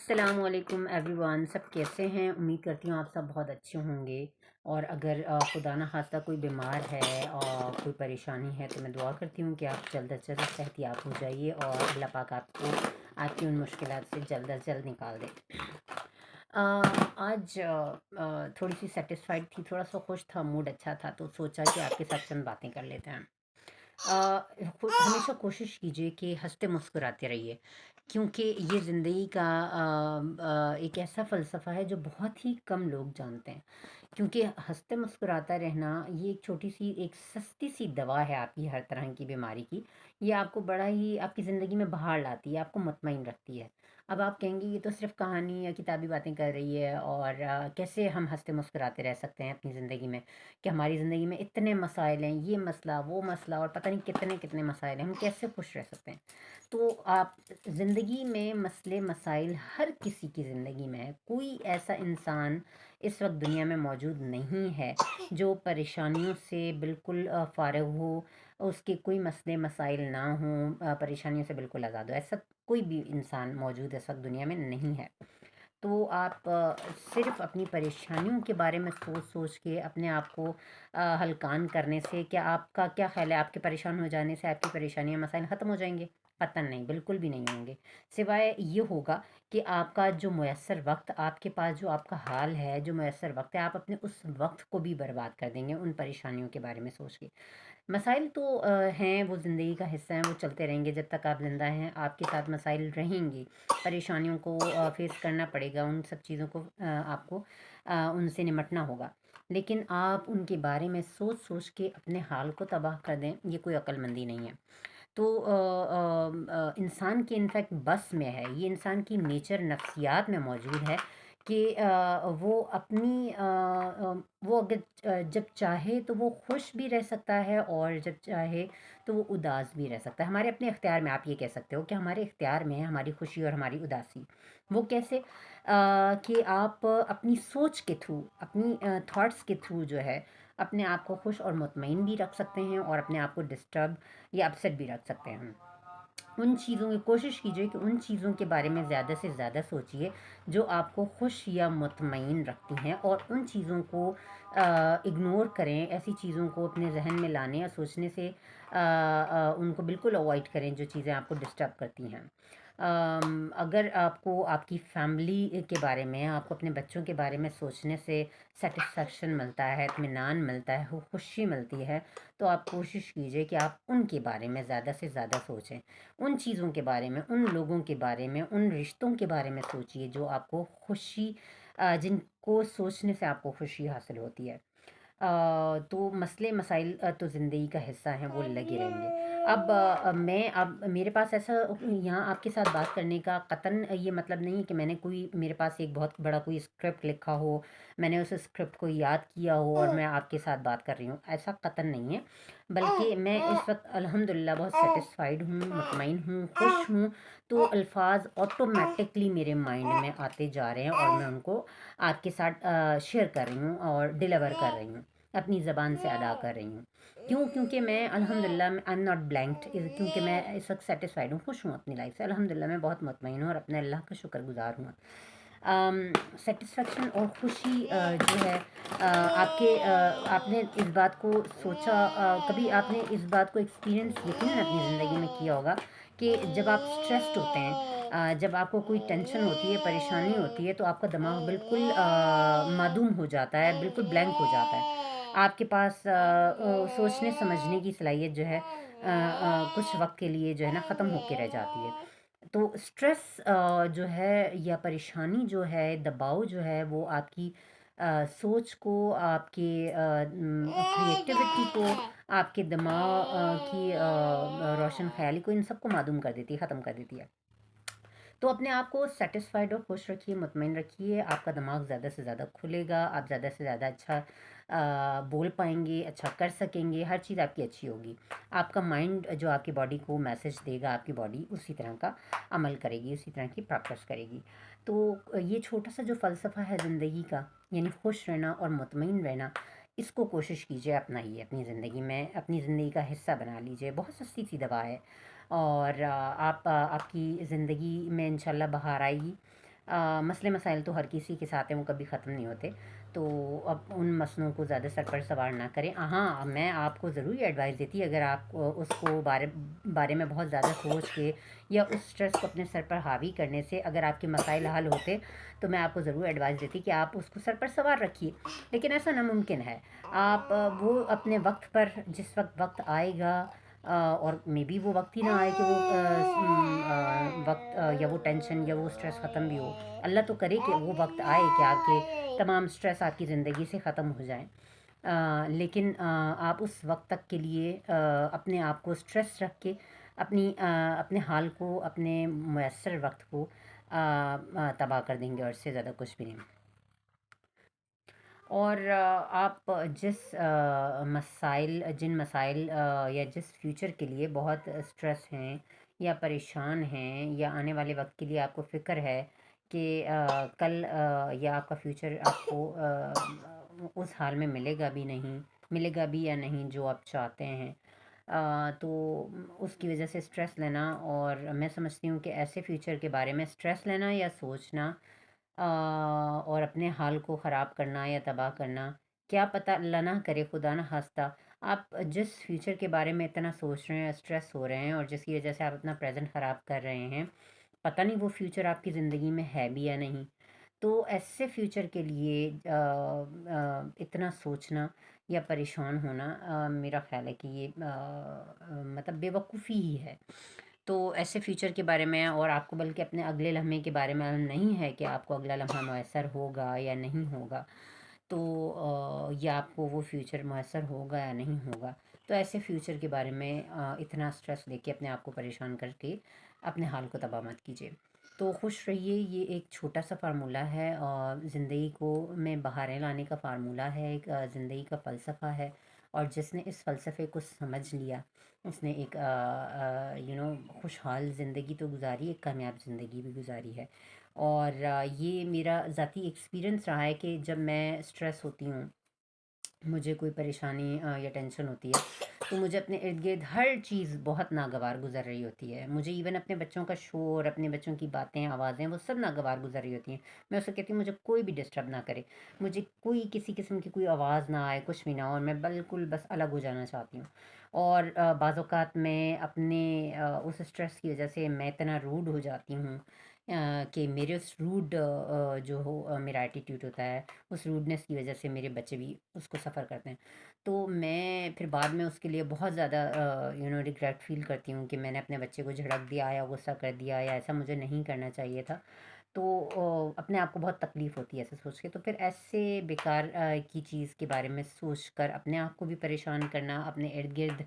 السلام علیکم every one, سب کیسے ہیں؟ امید کرتی ہوں آپ سب بہت اچھے ہوں گے۔ اور اگر خدا نہ خواستہ کوئی بیمار ہے اور کوئی پریشانی ہے تو میں دعا کرتی ہوں کہ آپ جلد از جلد صحتیاب ہو جائیے اور اللہ پاک آپ کو آپ کی ان مشکلات سے جلد از جلد نکال دے۔ آج تھوڑی سی سیٹسفائیڈ تھی، تھوڑا سا خوش تھا، موڈ اچھا تھا، تو سوچا کہ آپ کے ساتھ چند باتیں کر لیتے ہیں۔ ہمیشہ کوشش کیجیے کہ ہنستے مسکراتے رہیے، کیونکہ یہ زندگی کا ایک ایسا فلسفہ ہے جو بہت ہی کم لوگ جانتے ہیں۔ کیونکہ ہنستے مسکراتا رہنا یہ ایک چھوٹی سی ایک سستی سی دوا ہے آپ کی ہر طرح کی بیماری کی۔ یہ آپ کو بڑا ہی آپ کی زندگی میں بہار لاتی ہے، آپ کو مطمئن رکھتی ہے۔ اب آپ کہیں گے یہ تو صرف کہانی یا کتابی باتیں کر رہی ہے، اور کیسے ہم ہنستے مسکراتے رہ سکتے ہیں اپنی زندگی میں، کہ ہماری زندگی میں اتنے مسائل ہیں، یہ مسئلہ وہ مسئلہ اور پتہ نہیں کتنے کتنے مسائل ہیں، ہم کیسے خوش رہ سکتے ہیں؟ تو آپ زندگی میں مسئلے مسائل ہر کسی کی زندگی میں ہے، کوئی ایسا انسان اس وقت دنیا میں موجود نہیں ہے جو پریشانیوں سے بالکل فارغ ہو، اس کے کوئی مسئلے مسائل نہ ہوں، پریشانیوں سے بالکل آزاد ہو۔ ایسا کوئی بھی انسان موجود اس وقت دنیا میں نہیں ہے۔ تو آپ صرف اپنی پریشانیوں کے بارے میں سوچ سوچ کے اپنے آپ کو ہلکان کرنے سے کیا آپ کا کیا خیال ہے؟ آپ کے پریشان ہو جانے سے آپ کی پریشانیاں مسائل ختم ہو جائیں گے؟ قطعاً نہیں، بالکل بھی نہیں ہوں گے۔ سوائے یہ ہوگا کہ آپ کا جو میسر وقت آپ کے پاس، جو آپ کا حال ہے، جو میسر وقت ہے، آپ اپنے اس وقت کو بھی برباد کر دیں گے ان پریشانیوں کے بارے میں سوچ کے۔ مسائل تو ہیں، وہ زندگی کا حصہ ہیں، وہ چلتے رہیں گے جب تک آپ زندہ ہیں، آپ کے ساتھ مسائل رہیں گی، پریشانیوں کو فیس کرنا پڑے گا، ان سب چیزوں کو آپ کو ان سے نمٹنا ہوگا۔ لیکن آپ ان کے بارے میں سوچ سوچ کے اپنے حال کو تباہ کر دیں، یہ کوئی عقل مندی نہیں ہے۔ تو انسان کے انفیکٹ بس میں ہے، یہ انسان کی نیچر نفسیات میں موجود ہے کہ وہ اپنی وہ اگر جب چاہے تو وہ خوش بھی رہ سکتا ہے، اور جب چاہے تو وہ اداس بھی رہ سکتا ہے۔ ہمارے اپنے اختیار میں، آپ یہ کہہ سکتے ہو کہ ہمارے اختیار میں ہے ہماری خوشی اور ہماری اداسی۔ وہ کیسے؟ کہ آپ اپنی سوچ کے تھرو، اپنی تھاٹس کے تھرو جو ہے اپنے آپ کو خوش اور مطمئن بھی رکھ سکتے ہیں، اور اپنے آپ کو ڈسٹرب یا اپسیٹ بھی رکھ سکتے ہیں۔ ان چیزوں کی کوشش کیجیے کہ ان چیزوں کے بارے میں زیادہ سے زیادہ سوچیے جو آپ کو خوش یا مطمئن رکھتی ہیں، اور ان چیزوں کو اگنور کریں، ایسی چیزوں کو اپنے ذہن میں لانے اور سوچنے سے ان کو بالکل اوائڈ کریں جو چیزیں آپ کو ڈسٹرب کرتی ہیں۔ اگر آپ کو آپ کی فیملی کے بارے میں، آپ کو اپنے بچوں کے بارے میں سوچنے سے سیٹسفیکشن ملتا ہے، اطمینان ملتا ہے، خوشی ملتی ہے، تو آپ کوشش کیجئے کہ آپ ان کے بارے میں زیادہ سے زیادہ سوچیں، ان چیزوں کے بارے میں، ان لوگوں کے بارے میں، ان رشتوں کے بارے میں سوچئے جو آپ کو خوشی جن کو سوچنے سے آپ کو خوشی حاصل ہوتی ہے۔ تو مسئلے مسائل تو زندگی کا حصہ ہیں، وہ لگے رہیں گے۔ اب میرے پاس ایسا یہاں آپ کے ساتھ بات کرنے کا قطعاً یہ مطلب نہیں ہے کہ میں نے کوئی، میرے پاس ایک بہت بڑا کوئی اسکرپٹ لکھا ہو، میں نے اس اسکرپٹ کو یاد کیا ہو اور میں آپ کے ساتھ بات کر رہی ہوں، ایسا قطعاً نہیں ہے۔ بلکہ میں اس وقت الحمدللہ بہت سیٹسفائیڈ ہوں، مطمئن ہوں، خوش ہوں، تو الفاظ آٹومیٹکلی میرے مائنڈ میں آتے جا رہے ہیں، اور میں ان کو آپ کے ساتھ شیئر کر رہی ہوں اور ڈیلیور کر رہی ہوں، اپنی زبان سے ادا کر رہی ہوں۔ کیوں؟ کیونکہ میں الحمدللہ آئی ایم ناٹ بلینکڈ، کیونکہ میں اس وقت سیٹسفائیڈ ہوں، خوش ہوں اپنی لائف سے، الحمدللہ میں بہت مطمئن ہوں اور اپنے اللہ کا شکر گزار ہوں۔ سیٹسفیکشن اور خوشی جو ہے آپ کے آپ نے اس بات کو سوچا، کبھی آپ نے اس بات کو ایکسپیرئنس یقیناً اپنی زندگی میں کیا ہوگا کہ جب آپ اسٹریسڈ ہوتے ہیں، جب آپ کو کوئی ٹینشن ہوتی ہے، پریشانی ہوتی ہے، تو آپ کا دماغ بالکل معدوم ہو جاتا ہے، بالکل بلینک ہو جاتا ہے۔ آپ کے پاس سوچنے سمجھنے کی صلاحیت جو ہے کچھ وقت کے لیے جو ہے نا ختم ہو کے رہ جاتی ہے۔ تو اسٹریس جو ہے یا پریشانی جو ہے، دباؤ جو ہے، وہ آپ کی سوچ کو، آپ کے کریٹیوٹی کو، آپ کے دماغ کی روشن خیالی کو، ان سب کو معدوم کر دیتی ہے، ختم کر دیتی ہے۔ تو اپنے آپ کو سیٹسفائیڈ اور خوش رکھیے، مطمئن رکھیے، آپ کا دماغ زیادہ سے زیادہ کھلے گا، آپ زیادہ سے زیادہ اچھا بول پائیں گے، اچھا کر سکیں گے، ہر چیز آپ کی اچھی ہوگی۔ آپ کا مائنڈ جو آپ کی باڈی کو میسج دے گا، آپ کی باڈی اسی طرح کا عمل کرے گی، اسی طرح کی پریکٹس کرے گی۔ تو یہ چھوٹا سا جو فلسفہ ہے زندگی کا، یعنی خوش رہنا اور مطمئن رہنا، اس کو کوشش کیجئے اپنائیے اپنی زندگی میں، اپنی زندگی کا حصہ بنا لیجئے۔ بہت سستی سی دوا ہے، اور آپ کی زندگی میں انشاءاللہ بہار آئے گی۔ مسئلے مسائل تو ہر کسی کے ساتھ ہیں، وہ کبھی ختم نہیں ہوتے، تو اب ان مسئلوں کو زیادہ سر پر سوار نہ کریں۔ ہاں، میں آپ کو ضرور یہ ایڈوائس دیتی، اگر آپ اس کو بارے میں بہت زیادہ سوچ کے یا اس اسٹریس کو اپنے سر پر حاوی کرنے سے اگر آپ کے مسائل حل ہوتے تو میں آپ کو ضرور ایڈوائس دیتی کہ آپ اس کو سر پر سوار رکھیے، لیکن ایسا ناممکن ہے۔ آپ وہ اپنے وقت پر، جس وقت آئے گا، اور مے بی وہ وقت ہی نہ آئے کہ وہ وقت یا وہ ٹینشن یا وہ اسٹریس ختم بھی ہو۔ اللہ تو کرے کہ وہ وقت آئے کہ آپ کے تمام اسٹریس آپ کی زندگی سے ختم ہو جائیں، لیکن آپ اس وقت تک کے لیے اپنے آپ کو اسٹریس رکھ کے اپنے حال کو، اپنے میسر وقت کو تباہ کر دیں گے، اور اس سے زیادہ کچھ بھی نہیں۔ اور آپ جن مسائل یا جس فیوچر کے لیے بہت اسٹریس ہیں یا پریشان ہیں، یا آنے والے وقت کے لیے آپ کو فکر ہے کہ کل یا آپ کا فیوچر آپ کو اس حال میں ملے گا بھی یا نہیں جو آپ چاہتے ہیں، تو اس کی وجہ سے اسٹریس لینا، اور میں سمجھتی ہوں کہ ایسے فیوچر کے بارے میں اسٹریس لینا یا سوچنا اور اپنے حال کو خراب کرنا یا تباہ کرنا، کیا پتہ اللہ نہ کرے، خدا نہ خواستہ، آپ جس فیوچر کے بارے میں اتنا سوچ رہے ہیں، اسٹریس ہو رہے ہیں، اور جس کی وجہ سے آپ اپنا پریزنٹ خراب کر رہے ہیں، پتہ نہیں وہ فیوچر آپ کی زندگی میں ہے بھی یا نہیں۔ تو ایسے فیوچر کے لیے اتنا سوچنا یا پریشان ہونا، میرا خیال ہے کہ یہ مطلب بے وقوفی ہی ہے۔ تو ایسے فیوچر کے بارے میں، اور آپ کو بلکہ اپنے اگلے لمحے کے بارے میں علم نہیں ہے کہ آپ کو اگلا لمحہ میسر ہوگا یا نہیں ہوگا، تو یا آپ کو وہ فیوچر میسر ہوگا یا نہیں ہوگا، تو ایسے فیوچر کے بارے میں اتنا اسٹریس لے کے اپنے آپ کو پریشان کر کے اپنے حال کو تباہ مت کیجیے۔ تو خوش رہیے، یہ ایک چھوٹا سا فارمولہ ہے، اور زندگی کو میں بہاریں لانے کا فارمولہ ہے، ایک زندگی کا فلسفہ ہے، اور جس نے اس فلسفے کو سمجھ لیا، اس نے ایک خوشحال زندگی تو گزاری، ایک کامیاب زندگی بھی گزاری ہے۔ اور یہ میرا ذاتی ایکسپیرئنس رہا ہے کہ جب میں اسٹریس ہوتی ہوں، مجھے کوئی پریشانی یا ٹینشن ہوتی ہے، تو مجھے اپنے ارد گرد ہر چیز بہت ناگوار گزر رہی ہوتی ہے، مجھے ایون اپنے بچوں کا شور، اپنے بچوں کی باتیں، آوازیں، وہ سب ناگوار گزر رہی ہوتی ہیں۔ میں اسے کہتی ہوں مجھے کوئی بھی ڈسٹرب نہ کرے، مجھے کوئی کسی قسم کی کوئی آواز نہ آئے، کچھ بھی نہ ہو، اور میں بالکل بس الگ ہو جانا چاہتی ہوں۔ اور بعض اوقات میں اپنے اس اسٹریس کی وجہ سے میں اتنا روڈ ہو جاتی ہوں کہ میرے اس روڈ جو ہو میرا ایٹیٹیوڈ ہوتا ہے، اس روڈنس کی وجہ سے میرے بچے بھی اس کو سفر کرتے ہیں، تو میں پھر بعد میں اس کے لیے بہت زیادہ ریگریٹ فیل کرتی ہوں کہ میں نے اپنے بچے کو جھڑک دیا یا غصہ کر دیا، یا ایسا مجھے نہیں کرنا چاہیے تھا، تو اپنے آپ کو بہت تکلیف ہوتی ہے ایسے سوچ کے۔ تو پھر ایسے بیکار کی چیز کے بارے میں سوچ کر اپنے آپ کو بھی پریشان کرنا، اپنے ارد گرد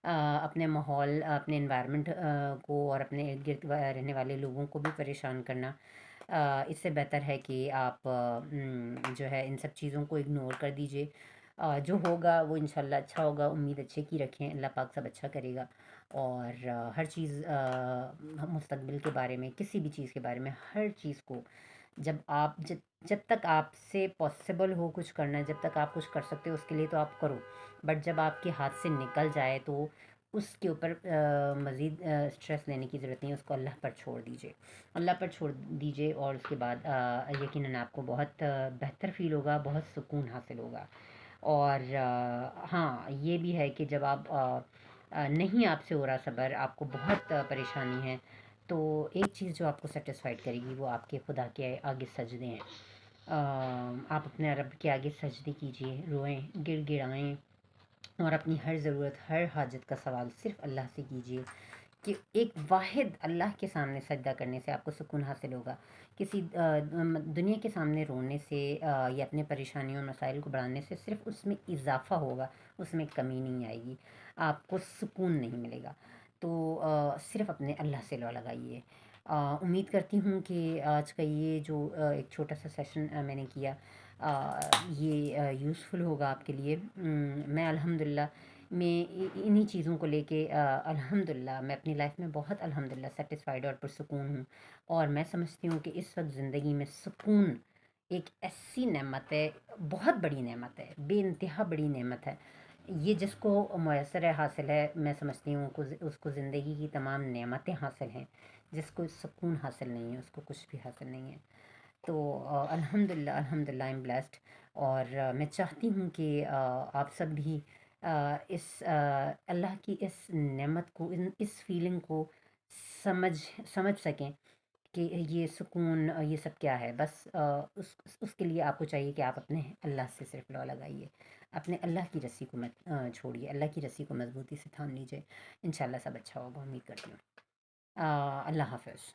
اپنے ماحول، اپنے انوائرمنٹ کو، اور اپنے ارد گرد رہنے والے لوگوں کو بھی پریشان کرنا، اس سے بہتر ہے کہ آپ جو ہے ان سب چیزوں کو اگنور کر دیجئے۔ جو ہوگا وہ انشاءاللہ اچھا ہوگا، امید اچھے کی رکھیں، اللہ پاک سب اچھا کرے گا، اور ہر چیز مستقبل کے بارے میں، کسی بھی چیز کے بارے میں، ہر چیز کو جب تک آپ سے پاسبل ہو کچھ کرنا، جب تک آپ کچھ کر سکتے ہو اس کے لیے تو آپ کرو، بٹ جب آپ کے ہاتھ سے نکل جائے تو اس کے اوپر مزید اسٹریس لینے کی ضرورت نہیں ہے، اس کو اللہ پر چھوڑ دیجئے، اللہ پر چھوڑ دیجئے، اور اس کے بعد یقیناً آپ کو بہت بہتر فیل ہوگا، بہت سکون حاصل ہوگا۔ اور ہاں یہ بھی ہے کہ جب آپ نہیں آپ سے ہو رہا صبر، آپ کو بہت پریشانی ہے، تو ایک چیز جو آپ کو سیٹسفائیڈ کرے گی وہ آپ کے خدا کے آگے سجدے ہیں۔ آپ اپنے رب کے آگے سجدے کیجئے، روئیں، گڑ گڑائیں، اور اپنی ہر ضرورت، ہر حاجت کا سوال صرف اللہ سے کیجئے، کہ ایک واحد اللہ کے سامنے سجدہ کرنے سے آپ کو سکون حاصل ہوگا۔ کسی دنیا کے سامنے رونے سے یا اپنے پریشانیوں اور مسائل کو بڑھانے سے صرف اس میں اضافہ ہوگا، اس میں کمی نہیں آئے گی، آپ کو سکون نہیں ملے گا۔ تو صرف اپنے اللہ سے لگائیے۔ امید کرتی ہوں کہ آج کا یہ جو ایک چھوٹا سا سیشن میں نے کیا، یہ یوزفل ہوگا آپ کے لیے۔ میں الحمدللہ میں انہی چیزوں کو لے کے الحمدللہ میں اپنی لائف میں بہت الحمدللہ سیٹسفائیڈ اور پرسکون ہوں، اور میں سمجھتی ہوں کہ اس وقت زندگی میں سکون ایک ایسی نعمت ہے، بہت بڑی نعمت ہے، بے انتہا بڑی نعمت ہے، یہ جس کو میسر ہے، حاصل ہے، میں سمجھتی ہوں اس کو زندگی کی تمام نعمتیں حاصل ہیں، جس کو سکون حاصل نہیں ہے اس کو کچھ بھی حاصل نہیں ہے۔ تو الحمدللہ آئی ایم بلیسڈ، اور میں چاہتی ہوں کہ آپ سب بھی اس اللہ کی اس نعمت کو، اس فیلنگ کو سمجھ سمجھ سکیں کہ یہ سکون، یہ سب کیا ہے۔ بس اس کے لیے آپ کو چاہیے کہ آپ اپنے اللہ سے صرف لو لگائیے، اپنے اللہ کی رسی کو مت چھوڑیے، اللہ کی رسی کو مضبوطی سے تھام لیجیے، انشاءاللہ سب اچھا ہوگا، امید کرتی ہوں۔ اللہ حافظ۔